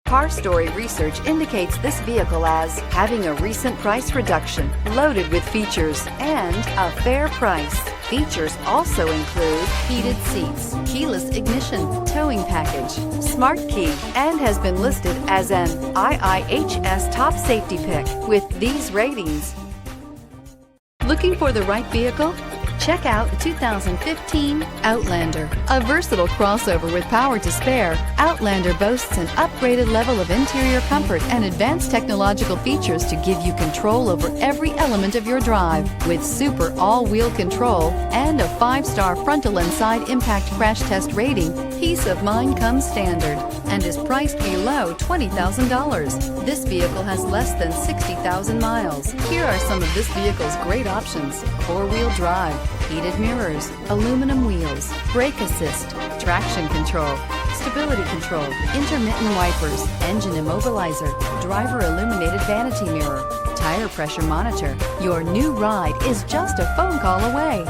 Car Story research indicates this vehicle as having a recent price reduction, loaded with features, and a fair price. Features also include heated seats, keyless ignition, towing package, smart key, and has been listed as an IIHS top safety pick with these ratings. Looking for the right vehicle? Check out the 2015 Outlander. A versatile crossover with power to spare, Outlander boasts an upgraded level of interior comfort and advanced technological features to give you control over every element of your drive. With super all-wheel control and a 5-star frontal and side impact crash test rating, peace of mind comes standard and is priced below $20,000. This vehicle has less than 60,000 miles. Here are some of this vehicle's great options: 4-wheel drive, heated mirrors, aluminum wheels, brake assist, traction control, stability control, intermittent wipers, engine immobilizer, driver illuminated vanity mirror, tire pressure monitor. Your new ride is just a phone call away.